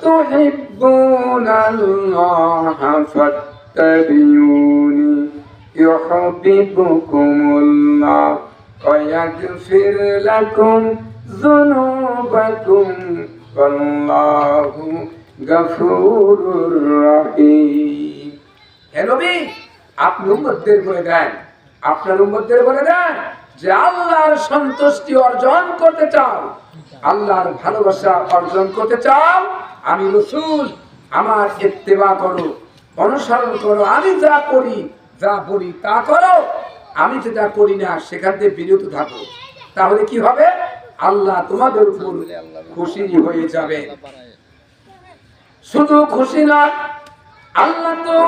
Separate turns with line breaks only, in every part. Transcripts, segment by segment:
তুহিব্বুনাল্লাহা ফাত্তাবিউনি ইউহিব্বুকুমুল্লাহ ওয়া ইয়াগফির লাকুম যুনুবাকুম ওয়াল্লাহু গফুরুর রহিম। হে নবী, আপনি উম্মতদের বলে দেন, আপনার উম্মতদের বলে দেন যে আল্লাহর সন্তুষ্টি অর্জন করতে চাও, আল্লাহর ভালোবাসা অর্জন করতে চাও, আমি রাসূল আমার ইত্তেবা করো, অনুসরণ করো। আমি যা করি যা বলি তা করো, আমি যেটা করি না সেখান থেকে বিরত থাকো। তাহলে কি হবে? আল্লাহ তোমাদের উপর খুশি হয়ে যাবে। শুধু খুশি না, আল্লাহ তো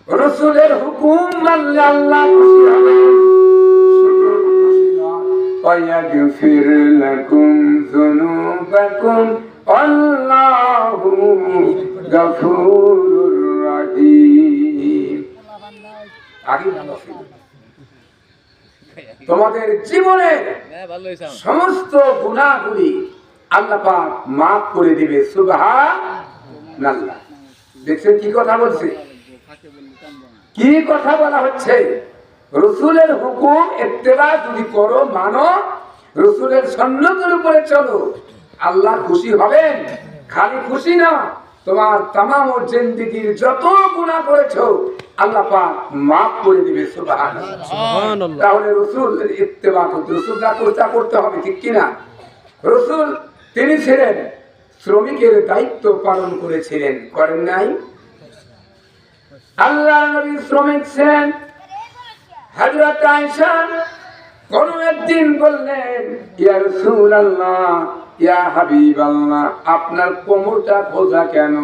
রাসূলের হুকুম মানলে আল্লাহ খুশি হবে। শুধু খুশি না, ওয়ায়াগফির লাকুম যুনুবাকুম আল্লাহু গফুরুর রহিম। আগে তোমাদের জীবনের সমস্ত গুনাহগুলি আল্লাহ পাক মাফ করে দিবে। সুবহানাল্লাহ। দেখছেন কি কথা বলছে, কি কথা বলা হচ্ছে? রাসূলের হুকুম ইত্তেবা যদি করো, মানো, রাসূলের সুন্নতের উপরে চলো, আল্লাহ খুশি হবেন। খালি খুশি না, তোমার তামাম জিন্দেগীর যত গুনাহ করেছো আল্লাহ পাক মাফ করে দিবে। সুবহানাল্লাহ। তাহলে রাসূলের ইত্তেবা করতে, রাসূল যা করতে হবে, ঠিক কি না? রাসূল তিনি ছিলেন শ্রমিকের দায়িত্ব পালন করেছিলেন, করেন নাই? আল্লাহর নবী শ্রমিক ছিলেন। হযরত আয়েশা কোন একদিন বললেন, ইয়া রাসূলুল্লাহ, ইয়া হাবিবাল্লাহ, আপনার কোমরটা খোঁজা কেন?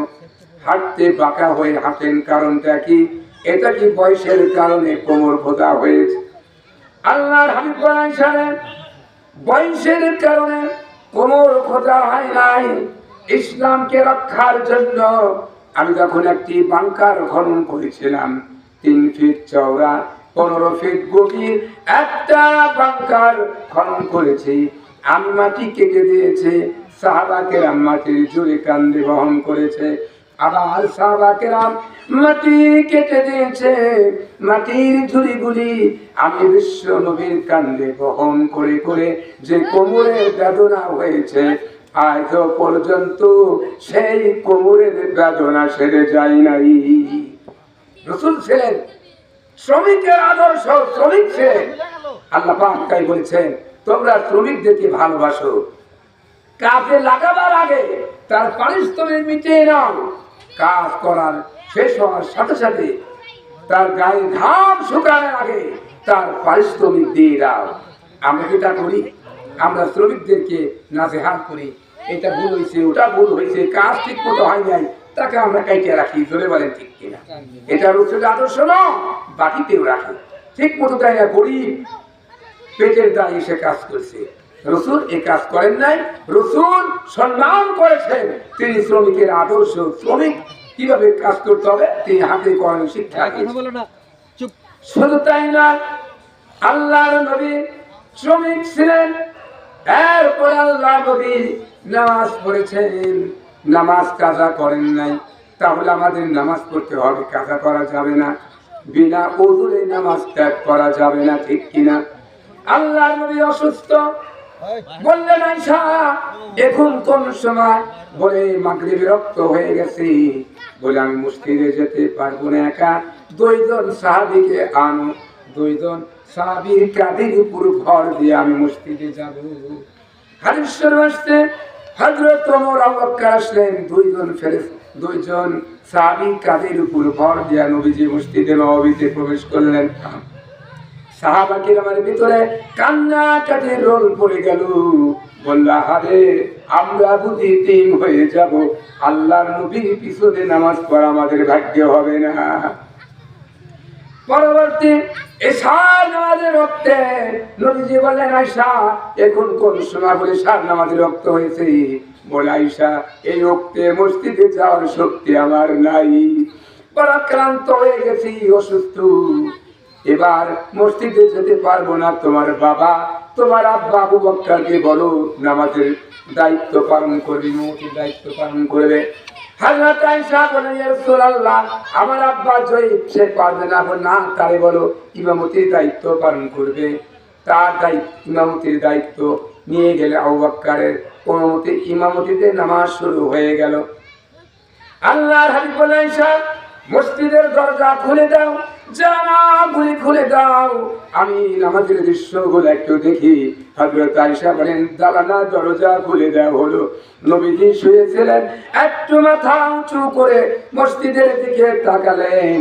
হাঁটতে বাঁকা হয়ে হাঁটেন, কারণটা কি? এটা কি বয়সের কারণে কোমর খোঁজা হয়েছে? আল্লাহর হাবিব বলেন, বয়সের কারণে কোমর খোঁজা হয় নাই। ইসলামকে রক্ষার জন্য আমি যখন একটি বাংকার খনন করেছিলাম, 3 ফিট চওড়া 15 ফিট গভীর একটা বাংকার খনন করেছি। আমি মাটি কেটে দিয়েছে, সাহাবা কেরাম মাটির জোরে কান্দে বহন করেছে। আবার সাহাবা কেরাম মাটি কেটে দিয়েছে, মাটির ঝুড়িগুলি আমি বিশ্ব নবীর কান্দে বহন করে করে যে কোমরের বেদনা হয়েছে, আজ পর্যন্ত সেই কোমরের বেদনা সেরে যায় নাই। রাসূল ছিলেন শ্রমিকের আদর্শ, শ্রমিক ছিলেন। আল্লাহ পাক তাই বলেছেন, তোমরা শ্রমিকদেরকে ভালোবাসো, কাজে লাগাবার আগে তার পারিশ্রমিক মিটিয়ে নাও। কাজ করার শেষ হওয়ার সাথে সাথে তার গায়ে ঘাম শুকানোর আগে তার পারিশ্রমিক দিয়ে দাও। আমরা যেটা করি, আমরা শ্রমিকদেরকে নাজেহাল করি, এটা ভুল হয়েছে, ওটা ভুল হয়েছে, কাজ ঠিক মতো হয় নাই, তাকে আমরা কাইটে রাখি। ধরে বলেন ঠিক কিনা? এটা রাসূলের আদর্শ নয়। বাকিতেও রাখি, ঠিক মতো তাই না, গরিব পেটের দায়ে সে কাজ করছে। রাসূল এই কাজ করেন নাই, রাসূল সম্মান করেছেন। তিনি শ্রমিকের আদর্শ, শ্রমিক কিভাবে কাজ করতে হবে তিনি হাতে করেন শিক্ষা দিয়েছেন। শুধু তাই না, আল্লাহর নবী শ্রমিক ছিলেন। এরপর আল্লাহর নবী নামাজ পড়েছেন, নামাজ কাজা করেন নাই। তাহলে আমাদের নামাজ পড়তে হবে, কাজা করা যাবে না। বিনা ওযুরে নামাজ ত্যাগ করা যাবে না, ঠিক কিনা? আল্লাহর নবী অসুস্থ, বললেন আয়েশা এখন কোন সময়? বলে মাগরিবের রক্ত হয়ে গেছে। বলে আমি মসজিদে যেতে পারবো না একা, 2 জন সাহাবীকে আনো, 2 জন সাহাবীর কাঁধের উপর ভর দিয়ে আমি মসজিদে যাব। হাদিস শরীফ আসছে, হযরত ওমর আবু বকর আসলেন, 2 জন সাহাবী কাঁধের উপর ভর দিয়ে নবীজি মসজিদে নববীতে প্রবেশ করলেন। সাহাবা কিরামের ভিতরে কান্নাকাটি রোল পড়ে গেল। বলল, আরে আমরা বুঝি টিম হয়ে যাব, আল্লাহর নবীর পিছনে নামাজ পড়া আমাদের ভাগ্য হবে না। পরবর্তী এশার নামাজের রক্তে নবীজি বললেন, আয়েশা এখন কোন সময়? বলে এশার নামাজের রক্ত হয়েছে। বলে আয়েশা এই রক্তে মসজিদে যাওয়ার শক্তি আমার নাই, বড় ক্লান্ত হয়ে গেছি, অসুস্থ, এবার মসজিদে যেতে পারবো না। তোমার বাবা তোমার আব্বা আবু বকরকে বলো নামাজের দায়িত্ব পালন করবে, ইমামতির দায়িত্ব পালন করবে। হযরত আয়েশা বলেন, ইয়া রাসূলুল্লাহ, আমার আব্বা জয়ীব, সে পারবে না। না, তারে বলো ইমামতির দায়িত্ব পালন করবে। তার দায়িত্ব, ইমামতির দায়িত্ব নিয়ে গেলে আবু বকরের অনুমতি, ইমামতিতে নামাজ শুরু হয়ে গেল। আল্লাহর হাবিব বলেন, আয়েশা, মসজিদের দরজা খুলে দাও, জানালাগুলি খুলে দাও, আমি নামাজের দৃশ্যগুলো একটু দেখি। হযরত আয়েশা বলেন, জানালা দরজা খুলে দেওয়া হলো। নবীজি শুয়েছিলেন, একটু মাথা উঁচু করে মসজিদের দিকে তাকালেন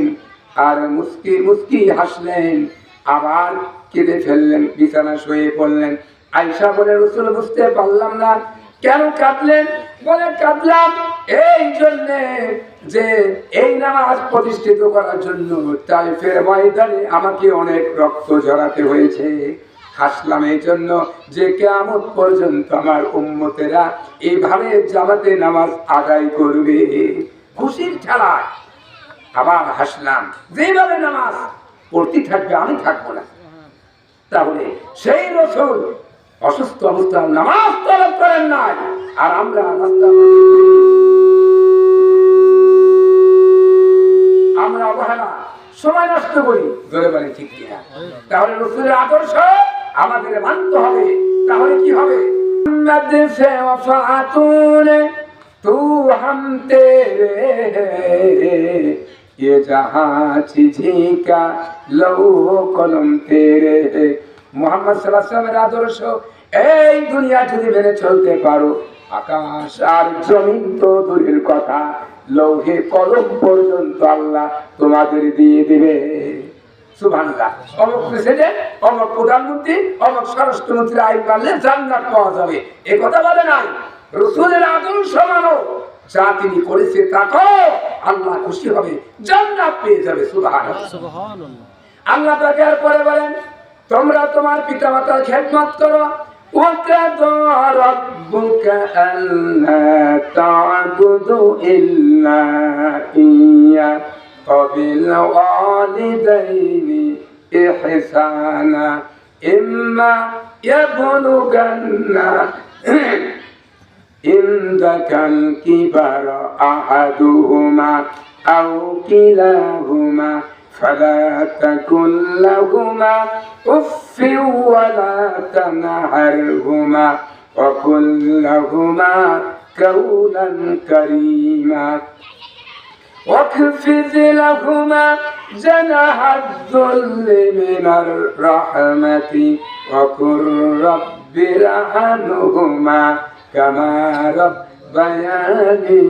আর মুস্কি মুস্কি হাসলেন, আবার কেঁদে ফেললেন, বিছানা শুয়ে পড়লেন। আয়েশা বলে, রাসূল, বুঝতে পারলাম না কেন কাঁদলেন? বলে, কাঁদলাম এই জন্যে যে এই নামাজ প্রতিষ্ঠিত করার জন্য তাইফের ময়দানে আমাকে অনেক রক্ত ঝরাতে হয়েছে। হাসলাম এই জন্য যে কিয়ামত পর্যন্ত আমার উম্মতেরা এইভাবে জামাতে নামাজ আদায় করবে, খুশির ঠেলায়। আবার হাসলাম, যেভাবে নামাজ পড়তে থাকবে আমি থাকবো না। তাহলে সেই রাসূল অসুস্থ অবস্থায় নামাজ তলব করেন নাই, আর আমরা আমরা অবহেলা, সময় নষ্ট করি, ধরে বলে ঠিক কিনা? তাহলে রাসূলের আদর্শ আমাদের মানতে হবে। তাহলে কি হবে? তু হাম তেরে ये जहां चीज़ी का लौह कलम तेरे। মুহাম্মদ সাল্লাল্লাহু আলাইহি ওয়াসাল্লামের আদর্শ, এই দুনিয়া যদি মেনে চলতে পারো, আকাশ আর জমিন তো দূরের কথা, লৌহে কলম পর্যন্ত আল্লাহ তোমাদের দিয়ে দিবে। সুবহানাল্লাহ। অমুক প্রেসিডেন্ট, অমুক প্রধানমন্ত্রী, অমুক স্বরাষ্ট্রমন্ত্রী আইন মানলে জান্নাত পাওয়া যাবে, এ কথা বলে নাই। রাসূলের আদর্শ মানো, যা তিনি করেছে তা করো, আল্লাহ খুশি হবে, জান্নাত পেয়ে যাবে। সুবহানাল্লাহ। আল্লাহ তাকে আর পরে বলেন, তোমরা তোমার পিতামাতার খেদমত করো। ওয়াকাদা রাব্বুকা আল্লা তা'বুদু ইল্লা ইয়্যা ওয়া বিল ওয়ালিদাইনি ইহসানা ইম্মা ইয়াবলুগান্না عندك الكبر أحدهما أو كلاهما فلا تكن لهما أف ولا تنهرهما وقل لهما قولا كريما واخفض لهما جناح الذل من الرحمة وقل رب ارحمهما কামা রাব্বায়ানি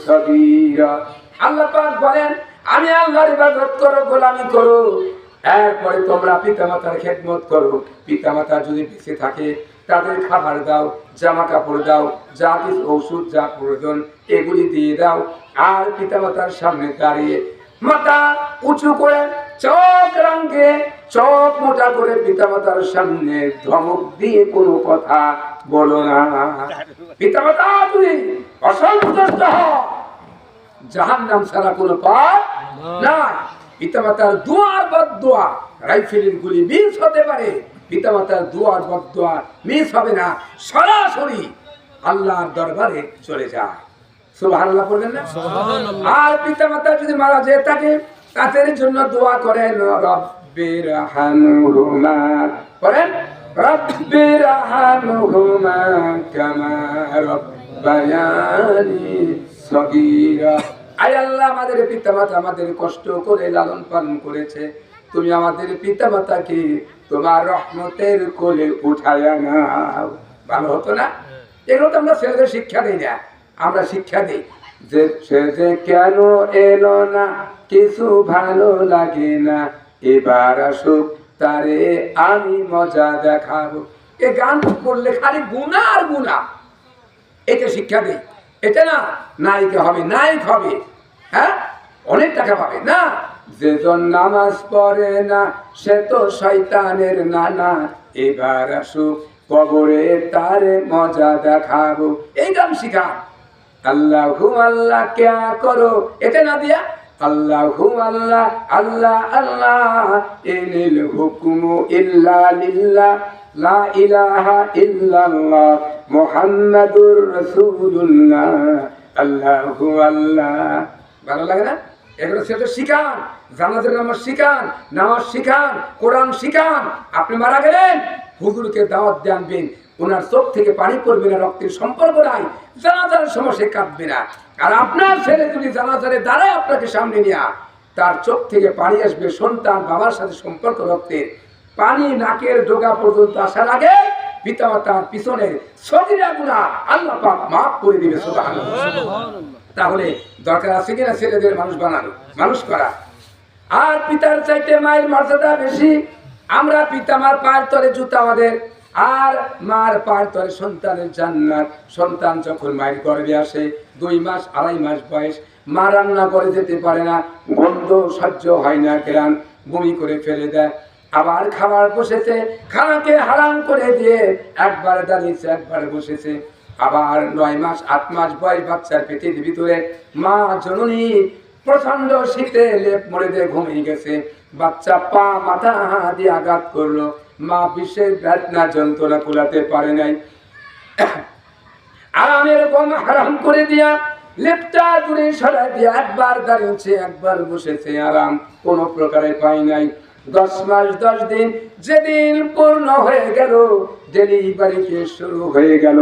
সগীরা। আল্লাহ পাক বলেন, আমি আল্লাহর ইবাদত করো, গোলামি করো, এরপরে তোমরা পিতামাতার খেদমত করো। পিতামাতা যদি বেঁচে থাকে তাদের খাবার দাও, জামা কাপড় দাও, যা কিছু ঔষধ যা প্রয়োজন এগুলি দিয়ে দাও। আর পিতামাতার সামনে দাঁড়িয়ে মাথা উঁচু করে চোখ রাঙে, চোখ মোটা করে পিতামাতার সামনে ধমক দিয়ে কোনো কথা বলো না। পিতামাতা তুমি অসন্তুষ্ট হও, জাহান্নাম ছাড়া কোনো পথ নাই। পিতামাতার দুয়ার বদদুয়া, রাইফেলের গুলি মিস হতে পারে, পিতামাতার দুয়ার বদদুয়া মিস হবে না, সরাসরি আল্লাহর দরবারে চলে যায়। সুবহানাল্লাহ বলবেন না? সুবহানাল্লাহ। আর পিতামাতা যদি মারা যায় থাকে, তাদের জন্য দোয়া করেন, রব্বির হামহুমা, করেন রব্বির হামহুমা কামা রাব্বায়ানি সগীরা। আয় আল্লাহ, আমাদের পিতামাতা আমাদের কষ্ট করে লালন পালন করেছে, তুমি আমাদের পিতামাতাকে তোমার রহমতের কোলে উঠায়া নাও। ভালো হতো না? এগুলো তো আমরা ছেলেদের শিক্ষা দিই না, আমরা শিক্ষা দিই যে সে যে কেন এলো না, কিছু ভালো লাগে না, এবার আসুক তারে আমি মজা দেখাবো। এ গান করলে খালি গুনাহ আর গুনাহ, এটা শিক্ষা দিই। এটা না নায়িকা হবে, নায়ক হবে, হ্যাঁ অনেক টাকা পাবে না। যেজন নামাজ পড়ে না সে তো শয়তানের নানা, এবার আসুক কবরে তারে মজা দেখাবো। এই গান শিখা। আল্লাহু আল্লাহ ক্যা করো, এটা না দিয়া আল্লাহু আল্লাহ আল্লাহ আল্লাহ, ইনিল হুকমু ইল্লা লিল্লাহ লা ইলাহা ইল্লাল্লাহ মুহাম্মাদুর রাসূলুল্লাহ আল্লাহু আল্লাহ। ভালো লাগে না? এগুলো সেটা শিখান, জানাজার নামাজ শিখান, নামাজ শিখান, কোরআন শিখান। আপনি মারা গেলেন, হুজুরকে দাওয়াত দিয়ে আনবেন, ওনার চোখ থেকে পানি পড়বে না, রক্তের সম্পর্ক নাই, জানাজার সময় সে কাঁদবে না। আর আপনার ছেলে যদি জানাজারে দাঁড়ায় আপনাকে সামনে নিয়ে, তার চোখ থেকে পানি আসবে, সন্তান বাবার সাথে সম্পর্ক রক্তের, পানি নাকের ডোগা পর্যন্ত আসার আগে পিতামাতার পিছনে সগীরা গুনাহ আল্লাহ পাক মাফ করে দিবে। সুবহানাল্লাহ। তাহলে দরকার আছে কিনা ছেলেদের মানুষ বানানো, মানুষ করা? আর পিতার চাইতে মায়ের মর্যাদা বেশি। আমরা পিতামার পায়ের তলে জুতা আমাদের, আর মার পায়ের তলে সন্তানের জান্নাত। সন্তান যখন মায়ের গর্ভে আসে 2 মাস 2.5 মাস বয়স, মা রান্না করে যেতে পারে না, গন্ধ সহ্য হয় না, কেরান বমি করে ফেলে দেয়। আবার খাবার বসেছে, খানাকে হারাম করে দিয়ে একবার দাঁড়িয়েছে, একবার বসেছে। আবার 9 মাস 8 মাস বয়স বাচ্চার পেটের ভিতরে মা জননী প্রচন্ড শীতে লেপ মুড়ে দিয়ে ঘুমিয়ে গেছে। বাচ্চা পা মাথা দিয়ে আঘাত করলো, মা বিশেষ বেদনা যন্ত্রণা কুলাতে পারে নাই। আরামের গম হারাম করে দিয়া লেপটা দূরে সরাই দিয়ে একবার দাঁড়িয়েছে, একবার বসেছে, আরাম কোনো প্রকারে পাই নাই। 10 মাস 10 দিন যেদিন পূর্ণ হয়ে গেল, ডেলিভারিকে শুরু হয়ে গেল,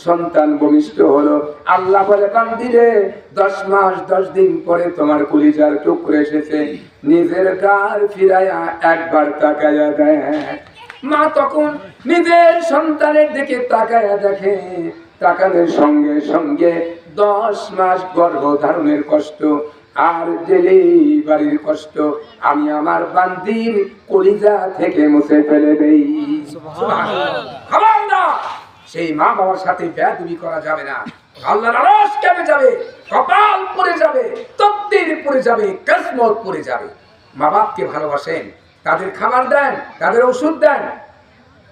সন্তান ভূমিষ্ঠ হলো। আল্লাহ বলে, বান্দিরে 10 মাস 10 দিন পরে তোমার কলিজার টুকরো এসেছে, নিজের গার ফিরায়া একবার তাকায়া দেয়। মা তখন নিজের সন্তানের দিকে তাকায়া দেখে, তাকানোর সঙ্গে সঙ্গে 10 মাস গর্ভধারণের কষ্ট আর ডেলিভারির কষ্ট আমি আমার বান্দির কলিজা থেকে মুছে ফেলে দেই। সুবহানাল্লাহ। সেই মা বাবার সাথে বেয়াদবি করা যাবে না। আল্লাহর আরশ কেঁপে যাবে, কপাল পুড়ে যাবে, তকদির পুড়ে যাবে, কিসমত পুড়ে যাবে। মা বাপকে ভালোবাসেন, তাদের খাবার দেন, তাদের ওষুধ দেন,